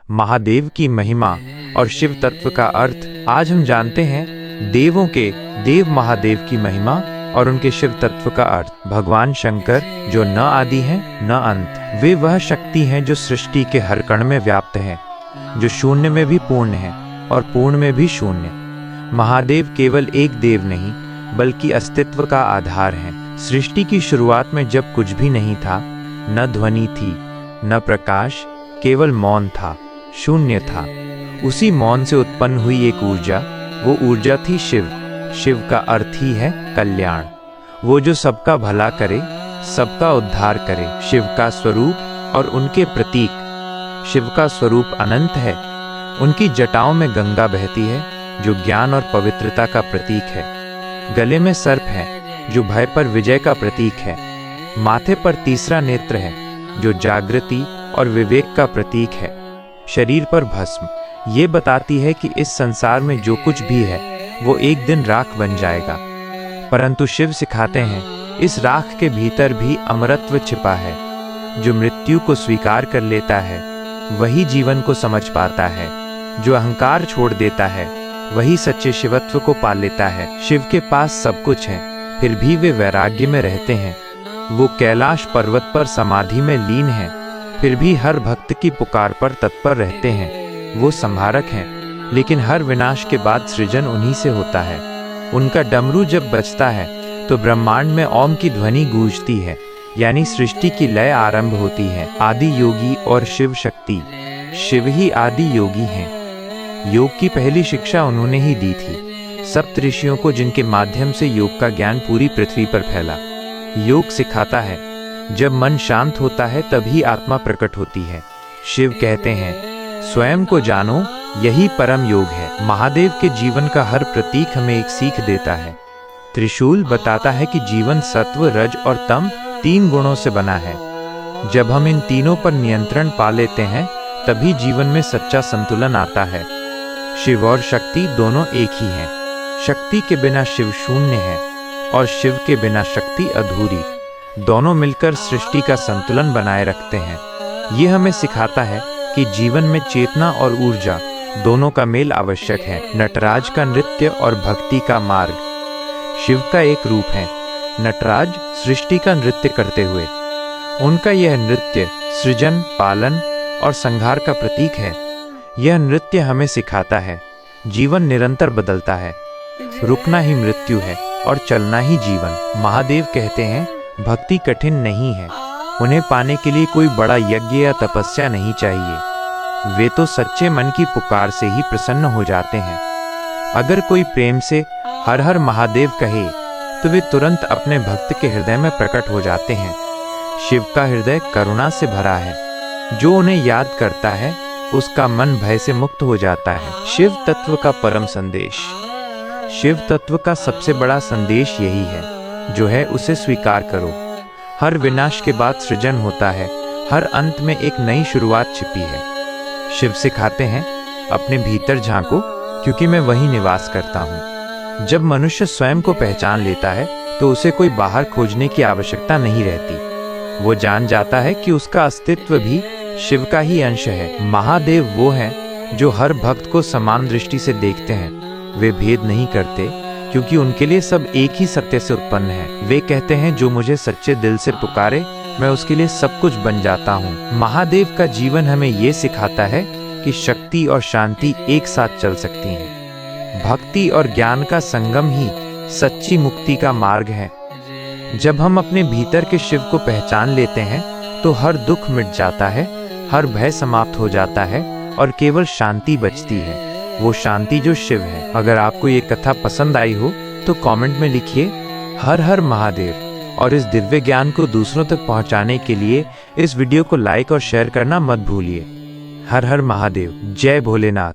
महादेव की महिमा और शिव तत्व का अर्थ आज हम जानते हैं। देवों के देव महादेव की महिमा और उनके शिव तत्व का अर्थ। भगवान शंकर जो न आदि हैं न अंत, वे वह शक्ति हैं जो सृष्टि के हर कण में व्याप्त हैं, जो शून्य में भी पूर्ण है और पूर्ण में भी शून्य। महादेव केवल एक देव नहीं बल्कि अस्तित्व का आधार है। सृष्टि की शुरुआत में जब कुछ भी नहीं था, न ध्वनि थी न प्रकाश, केवल मौन था, शून्य था। उसी मौन से उत्पन्न हुई एक ऊर्जा, वो ऊर्जा थी शिव। शिव का अर्थ ही है कल्याण, वो जो सबका भला करे, सबका उद्धार करे। शिव का स्वरूप और उनके प्रतीक। शिव का स्वरूप अनंत है। उनकी जटाओं में गंगा बहती है जो ज्ञान और पवित्रता का प्रतीक है। गले में सर्प है जो भय पर विजय का प्रतीक है। माथे पर तीसरा नेत्र है जो जागृति और विवेक का प्रतीक है। शरीर पर भस्म, ये बताती है कि इस संसार में जो कुछ भी है वो एक दिन राख बन जाएगा। परंतु शिव सिखाते हैं इस राख के भीतर भी अमरत्व छिपा है। जो मृत्यु को स्वीकार कर लेता है वही जीवन को समझ पाता है। जो अहंकार छोड़ देता है वही सच्चे शिवत्व को पा लेता है। शिव के पास सब कुछ है, फिर भी वे वैराग्य में रहते हैं। वो कैलाश पर्वत पर समाधि में लीन हैं, फिर भी हर भक्त की पुकार पर तत्पर रहते हैं। वो संहारक हैं, लेकिन हर विनाश के बाद सृजन उन्हीं से होता है। उनका डमरू जब बजता है तो ब्रह्मांड में ओम की ध्वनि गूंजती है, यानी सृष्टि की लय आरंभ होती है। आदि योगी और शिव शक्ति। शिव ही आदि योगी हैं। योग की पहली शिक्षा उन्होंने ही दी थी, सप्त ऋषियों को, जिनके माध्यम से योग का ज्ञान पूरी पृथ्वी पर फैला। योग सिखाता है जब मन शांत होता है तभी आत्मा प्रकट होती है। शिव कहते हैं स्वयं को जानो, यही परम योग है। महादेव के जीवन का हर प्रतीक हमें एक सीख देता है। त्रिशूल बताता है कि जीवन सत्व, रज और तम 3 गुणों से बना है। जब हम इन तीनों पर नियंत्रण पा लेते हैं तभी जीवन में सच्चा संतुलन आता है। शिव और शक्ति दोनों एक ही हैं। शक्ति के बिना शिव शून्य है और शिव के बिना शक्ति अधूरी। दोनों मिलकर सृष्टि का संतुलन बनाए रखते हैं। ये हमें सिखाता है कि जीवन में चेतना और ऊर्जा दोनों का मेल आवश्यक है। नटराज का नृत्य और भक्ति का मार्ग। शिव का एक रूप है नटराज, सृष्टि का नृत्य करते हुए। उनका यह नृत्य सृजन, पालन और संहार का प्रतीक है। यह नृत्य हमें सिखाता है जीवन निरंतर बदलता है, रुकना ही मृत्यु है और चलना ही जीवन। महादेव कहते हैं भक्ति कठिन नहीं है, उन्हें पाने के लिए कोई बड़ा यज्ञ या तपस्या नहीं चाहिए। वे तो सच्चे मन की पुकार से ही प्रसन्न हो जाते हैं। अगर कोई प्रेम से हर हर महादेव कहे तो वे तुरंत अपने भक्त के हृदय में प्रकट हो जाते हैं। शिव का हृदय करुणा से भरा है। जो उन्हें याद करता है उसका मन भय से मुक्त हो जाता है। शिव तत्व का परम संदेश। शिव तत्व का सबसे बड़ा संदेश यही है, जो है उसे स्वीकार करो। हर विनाश के बाद सृजन होता है, हर अंत में एक नई शुरुआत छिपी है। शिव सिखाते हैं अपने भीतर झांको, क्योंकि मैं वही निवास करता हूँ। जब मनुष्य स्वयं को पहचान लेता है तो उसे कोई बाहर खोजने की आवश्यकता नहीं रहती। वो जान जाता है कि उसका अस्तित्व भी शिव का ही अंश है। महादेव वो हैं जो हर भक्त को समान दृष्टि से देखते हैं। वे भेद नहीं करते, क्योंकि उनके लिए सब एक ही सत्य से उत्पन्न है। वे कहते हैं जो मुझे सच्चे दिल से पुकारे मैं उसके लिए सब कुछ बन जाता हूँ। महादेव का जीवन हमें ये सिखाता है कि शक्ति और शांति एक साथ चल सकती हैं। भक्ति और ज्ञान का संगम ही सच्ची मुक्ति का मार्ग है। जब हम अपने भीतर के शिव को पहचान लेते हैं तो हर दुख मिट जाता है, हर भय समाप्त हो जाता है और केवल शांति बचती है। वो शांति जो शिव है। अगर आपको ये कथा पसंद आई हो तो कमेंट में लिखिए हर हर महादेव, और इस दिव्य ज्ञान को दूसरों तक पहुंचाने के लिए इस वीडियो को लाइक और शेयर करना मत भूलिए। हर हर महादेव। जय भोलेनाथ।